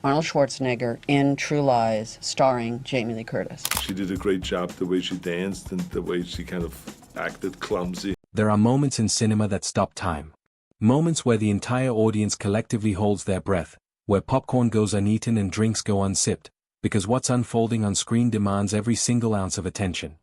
Arnold Schwarzenegger in True Lies, starring Jamie Lee Curtis. She did a great job, the way she danced and the way she kind of acted clumsy. There are moments in cinema that stop time. Moments where the entire audience collectively holds their breath, where popcorn goes uneaten and drinks go unsipped, because what's unfolding on screen demands every single ounce of attention.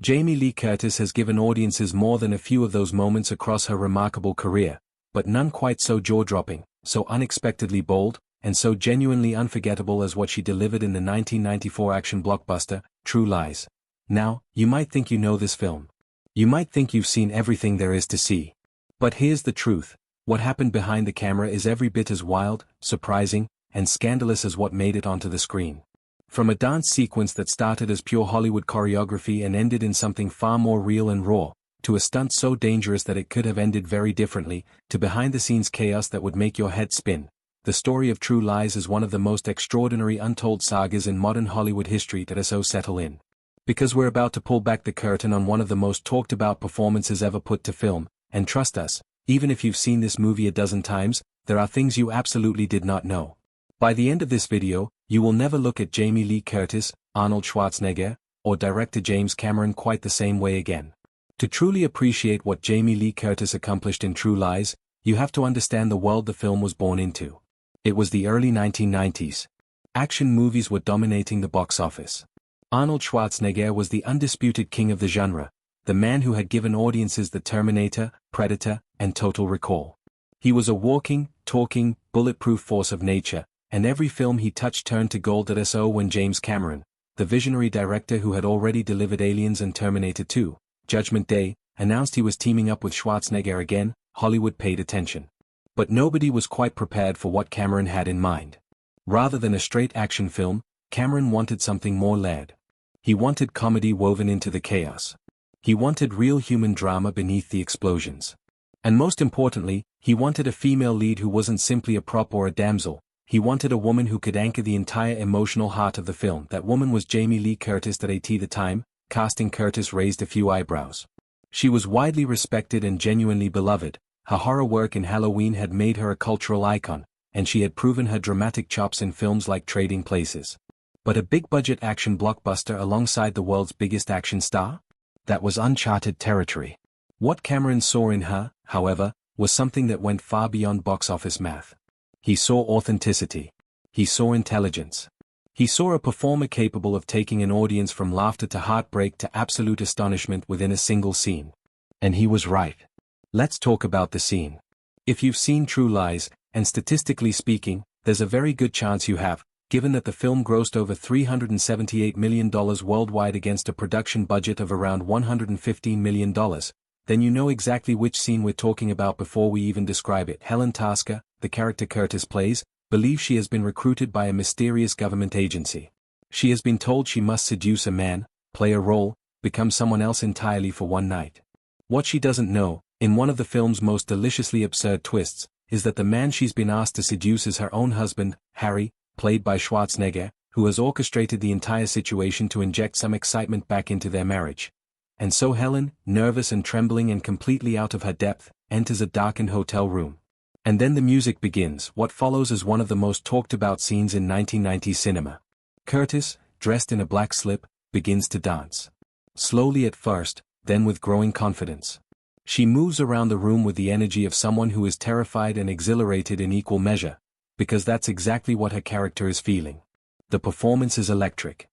Jamie Lee Curtis has given audiences more than a few of those moments across her remarkable career, but none quite so jaw-dropping, so unexpectedly bold, and so genuinely unforgettable as what she delivered in the 1994 action blockbuster, True Lies. Now, you might think you know this film. You might think you've seen everything there is to see. But here's the truth, what happened behind the camera is every bit as wild, surprising, and scandalous as what made it onto the screen. From a dance sequence that started as pure Hollywood choreography and ended in something far more real and raw, to a stunt so dangerous that it could have ended very differently, to behind-the-scenes chaos that would make your head spin. The story of True Lies is one of the most extraordinary untold sagas in modern Hollywood history that is so settle in. Because we're about to pull back the curtain on one of the most talked about performances ever put to film, and trust us, even if you've seen this movie a dozen times, there are things you absolutely did not know. By the end of this video, you will never look at Jamie Lee Curtis, Arnold Schwarzenegger, or director James Cameron quite the same way again. To truly appreciate what Jamie Lee Curtis accomplished in True Lies, you have to understand the world the film was born into. It was the early 1990s. Action movies were dominating the box office. Arnold Schwarzenegger was the undisputed king of the genre, the man who had given audiences the Terminator, Predator, and Total Recall. He was a walking, talking, bulletproof force of nature, and every film he touched turned to gold. So when James Cameron, the visionary director who had already delivered Aliens and Terminator 2, Judgment Day, announced he was teaming up with Schwarzenegger again, Hollywood paid attention. But nobody was quite prepared for what Cameron had in mind. Rather than a straight action film, Cameron wanted something more layered. He wanted comedy woven into the chaos. He wanted real human drama beneath the explosions. And most importantly, he wanted a female lead who wasn't simply a prop or a damsel. He wanted a woman who could anchor the entire emotional heart of the film. That woman was Jamie Lee Curtis. At the time, casting Curtis raised a few eyebrows. She was widely respected and genuinely beloved. Her horror work in Halloween had made her a cultural icon, and she had proven her dramatic chops in films like Trading Places. But a big-budget action blockbuster alongside the world's biggest action star? That was uncharted territory. What Cameron saw in her, however, was something that went far beyond box office math. He saw authenticity. He saw intelligence. He saw a performer capable of taking an audience from laughter to heartbreak to absolute astonishment within a single scene. And he was right. Let's talk about the scene. If you've seen True Lies, and statistically speaking, there's a very good chance you have, given that the film grossed over $378 million worldwide against a production budget of around $115 million, then you know exactly which scene we're talking about before we even describe it. Helen Tasker, the character Curtis plays, believes she has been recruited by a mysterious government agency. She has been told she must seduce a man, play a role, become someone else entirely for one night. What she doesn't know, in one of the film's most deliciously absurd twists, is that the man she's been asked to seduce is her own husband, Harry, played by Schwarzenegger, who has orchestrated the entire situation to inject some excitement back into their marriage. And so Helen, nervous and trembling and completely out of her depth, enters a darkened hotel room. And then the music begins. What follows is one of the most talked about scenes in 1990s cinema. Curtis, dressed in a black slip, begins to dance. Slowly at first, then with growing confidence. She moves around the room with the energy of someone who is terrified and exhilarated in equal measure, because that's exactly what her character is feeling. The performance is electric.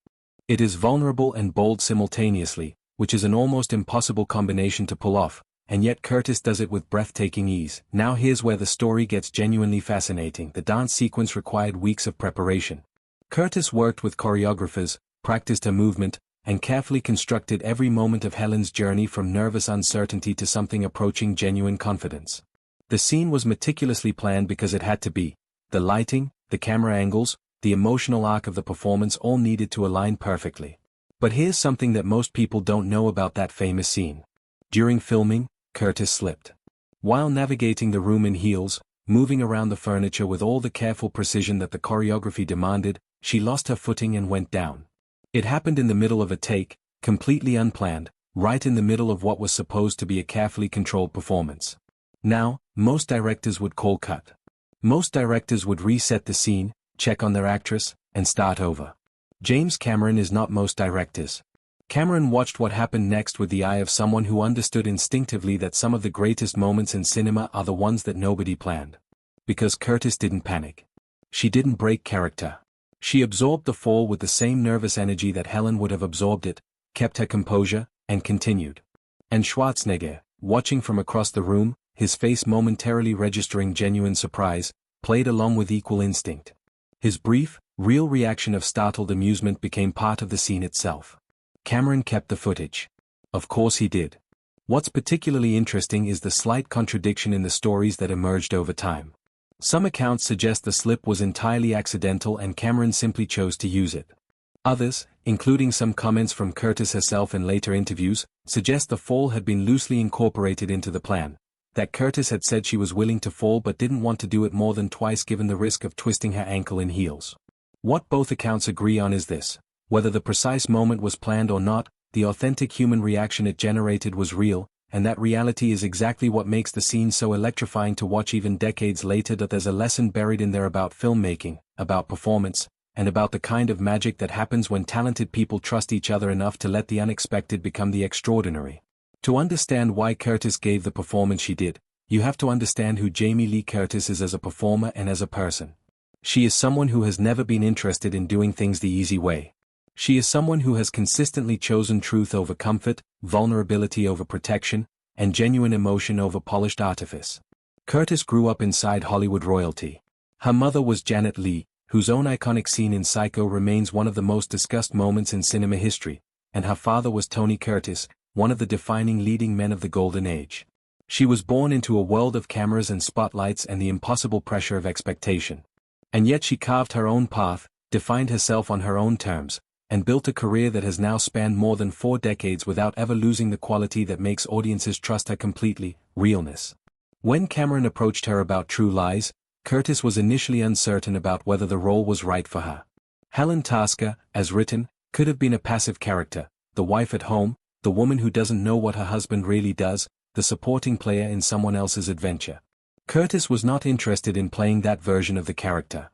It is vulnerable and bold simultaneously, which is an almost impossible combination to pull off, and yet Curtis does it with breathtaking ease. Now here's where the story gets genuinely fascinating. The dance sequence required weeks of preparation. Curtis worked with choreographers, practiced her movement, and carefully constructed every moment of Helen's journey from nervous uncertainty to something approaching genuine confidence. The scene was meticulously planned because it had to be. The lighting, the camera angles, the emotional arc of the performance all needed to align perfectly. But here's something that most people don't know about that famous scene. During filming, Curtis slipped. While navigating the room in heels, moving around the furniture with all the careful precision that the choreography demanded, she lost her footing and went down. It happened in the middle of a take, completely unplanned, right in the middle of what was supposed to be a carefully controlled performance. Now, most directors would call cut. Most directors would reset the scene, check on their actress, and start over. James Cameron is not most directors. Cameron watched what happened next with the eye of someone who understood instinctively that some of the greatest moments in cinema are the ones that nobody planned. Because Curtis didn't panic. She didn't break character. She absorbed the fall with the same nervous energy that Helen would have absorbed it, kept her composure, and continued. And Schwarzenegger, watching from across the room, his face momentarily registering genuine surprise, played along with equal instinct. His brief, real reaction of startled amusement became part of the scene itself. Cameron kept the footage. Of course he did. What's particularly interesting is the slight contradiction in the stories that emerged over time. Some accounts suggest the slip was entirely accidental and Cameron simply chose to use it. Others, including some comments from Curtis herself in later interviews, suggest the fall had been loosely incorporated into the plan, that Curtis had said she was willing to fall but didn't want to do it more than twice given the risk of twisting her ankle in heels. What both accounts agree on is this: whether the precise moment was planned or not, the authentic human reaction it generated was real, and that reality is exactly what makes the scene so electrifying to watch even decades later. That there's a lesson buried in there about filmmaking, about performance, and about the kind of magic that happens when talented people trust each other enough to let the unexpected become the extraordinary. To understand why Curtis gave the performance she did, you have to understand who Jamie Lee Curtis is as a performer and as a person. She is someone who has never been interested in doing things the easy way. She is someone who has consistently chosen truth over comfort, vulnerability over protection, and genuine emotion over polished artifice. Curtis grew up inside Hollywood royalty. Her mother was Janet Leigh, whose own iconic scene in Psycho remains one of the most discussed moments in cinema history, and her father was Tony Curtis, one of the defining leading men of the Golden Age. She was born into a world of cameras and spotlights and the impossible pressure of expectation. And yet she carved her own path, defined herself on her own terms, and built a career that has now spanned more than 4 decades without ever losing the quality that makes audiences trust her completely: realness. When Cameron approached her about True Lies, Curtis was initially uncertain about whether the role was right for her. Helen Tasker, as written, could have been a passive character, the wife at home, the woman who doesn't know what her husband really does, the supporting player in someone else's adventure. Curtis was not interested in playing that version of the character.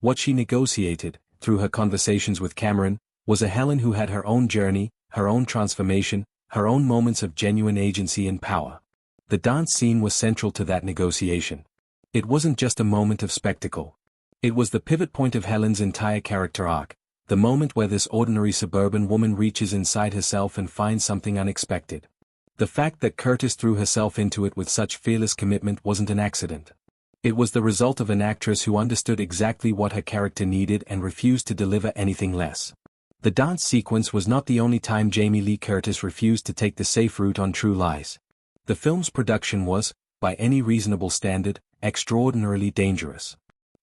What she negotiated, through her conversations with Cameron, was a Helen who had her own journey, her own transformation, her own moments of genuine agency and power. The dance scene was central to that negotiation. It wasn't just a moment of spectacle. It was the pivot point of Helen's entire character arc, the moment where this ordinary suburban woman reaches inside herself and finds something unexpected. The fact that Curtis threw herself into it with such fearless commitment wasn't an accident. It was the result of an actress who understood exactly what her character needed and refused to deliver anything less. The dance sequence was not the only time Jamie Lee Curtis refused to take the safe route on True Lies. The film's production was, by any reasonable standard, extraordinarily dangerous.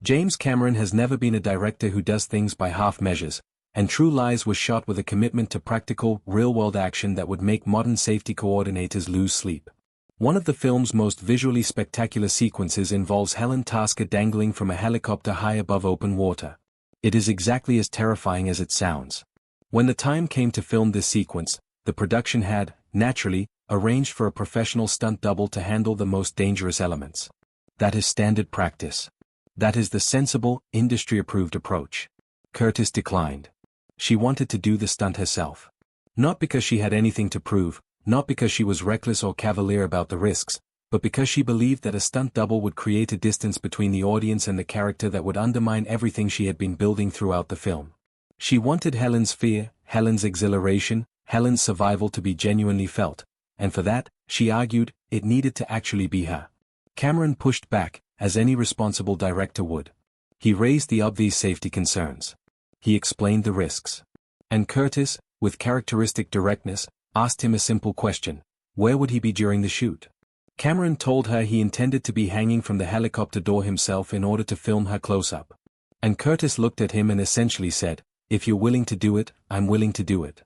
James Cameron has never been a director who does things by half measures, and True Lies was shot with a commitment to practical, real-world action that would make modern safety coordinators lose sleep. One of the film's most visually spectacular sequences involves Helen Tasker dangling from a helicopter high above open water. It is exactly as terrifying as it sounds. When the time came to film this sequence, the production had, naturally, arranged for a professional stunt double to handle the most dangerous elements. That is standard practice. That is the sensible, industry-approved approach. Curtis declined. She wanted to do the stunt herself. Not because she had anything to prove, not because she was reckless or cavalier about the risks, but because she believed that a stunt double would create a distance between the audience and the character that would undermine everything she had been building throughout the film. She wanted Helen's fear, Helen's exhilaration, Helen's survival to be genuinely felt, and for that, she argued, it needed to actually be her. Cameron pushed back, as any responsible director would. He raised the obvious safety concerns. He explained the risks. And Curtis, with characteristic directness, asked him a simple question: where would he be during the shoot? Cameron told her he intended to be hanging from the helicopter door himself in order to film her close-up. And Curtis looked at him and essentially said, if you're willing to do it, I'm willing to do it.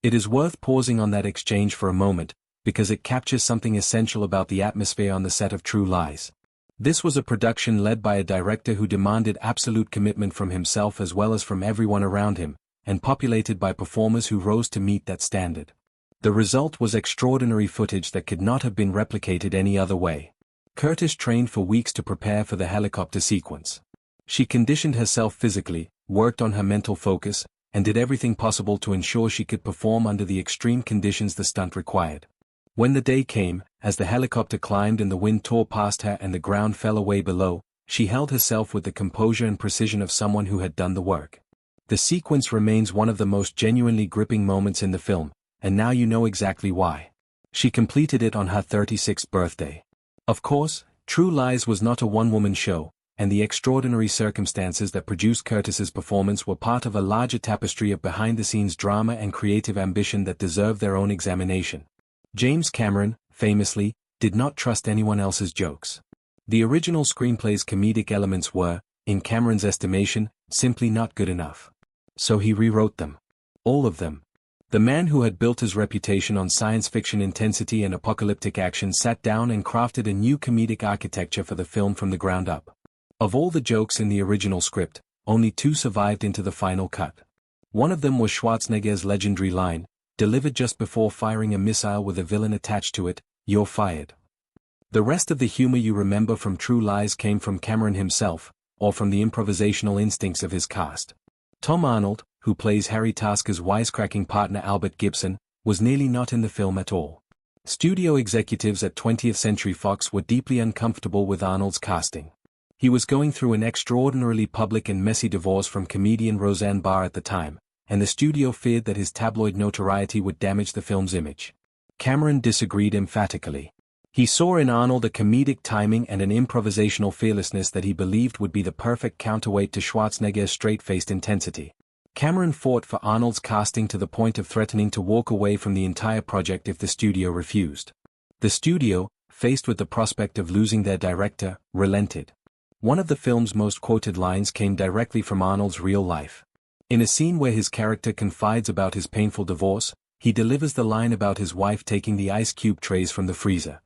It is worth pausing on that exchange for a moment, because it captures something essential about the atmosphere on the set of True Lies. This was a production led by a director who demanded absolute commitment from himself as well as from everyone around him, and populated by performers who rose to meet that standard. The result was extraordinary footage that could not have been replicated any other way. Curtis trained for weeks to prepare for the helicopter sequence. She conditioned herself physically, worked on her mental focus, and did everything possible to ensure she could perform under the extreme conditions the stunt required. When the day came, as the helicopter climbed and the wind tore past her and the ground fell away below, she held herself with the composure and precision of someone who had done the work. The sequence remains one of the most genuinely gripping moments in the film, and now you know exactly why. She completed it on her 36th birthday. Of course, True Lies was not a one-woman show, and the extraordinary circumstances that produced Curtis's performance were part of a larger tapestry of behind-the-scenes drama and creative ambition that deserve their own examination. James Cameron, famously, did not trust anyone else's jokes. The original screenplay's comedic elements were, in Cameron's estimation, simply not good enough. So he rewrote them. All of them. The man who had built his reputation on science fiction intensity and apocalyptic action sat down and crafted a new comedic architecture for the film from the ground up. Of all the jokes in the original script, only 2 survived into the final cut. One of them was Schwarzenegger's legendary line, delivered just before firing a missile with a villain attached to it, "You're fired." The rest of the humor you remember from True Lies came from Cameron himself, or from the improvisational instincts of his cast. Tom Arnold, who plays Harry Tasker's wisecracking partner Albert Gibson, was nearly not in the film at all. Studio executives at 20th Century Fox were deeply uncomfortable with Arnold's casting. He was going through an extraordinarily public and messy divorce from comedian Roseanne Barr at the time, and the studio feared that his tabloid notoriety would damage the film's image. Cameron disagreed emphatically. He saw in Arnold a comedic timing and an improvisational fearlessness that he believed would be the perfect counterweight to Schwarzenegger's straight-faced intensity. Cameron fought for Arnold's casting to the point of threatening to walk away from the entire project if the studio refused. The studio, faced with the prospect of losing their director, relented. One of the film's most quoted lines came directly from Arnold's real life. In a scene where his character confides about his painful divorce, he delivers the line about his wife taking the ice cube trays from the freezer.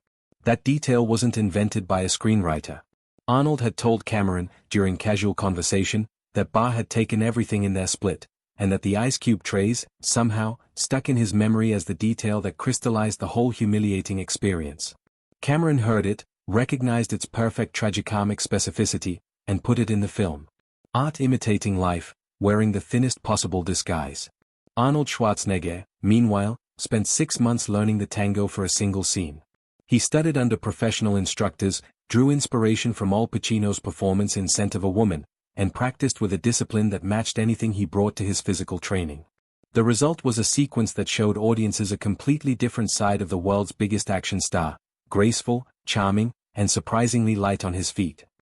That detail wasn't invented by a screenwriter. Arnold had told Cameron, during casual conversation, that Barr had taken everything in their split, and that the ice cube trays, somehow, stuck in his memory as the detail that crystallized the whole humiliating experience. Cameron heard it, recognized its perfect tragicomic specificity, and put it in the film. Art imitating life, wearing the thinnest possible disguise. Arnold Schwarzenegger, meanwhile, spent 6 months learning the tango for a single scene. He studied under professional instructors, drew inspiration from Al Pacino's performance in Scent of a Woman, and practiced with a discipline that matched anything he brought to his physical training. The result was a sequence that showed audiences a completely different side of the world's biggest action star, graceful, charming, and surprisingly light on his feet.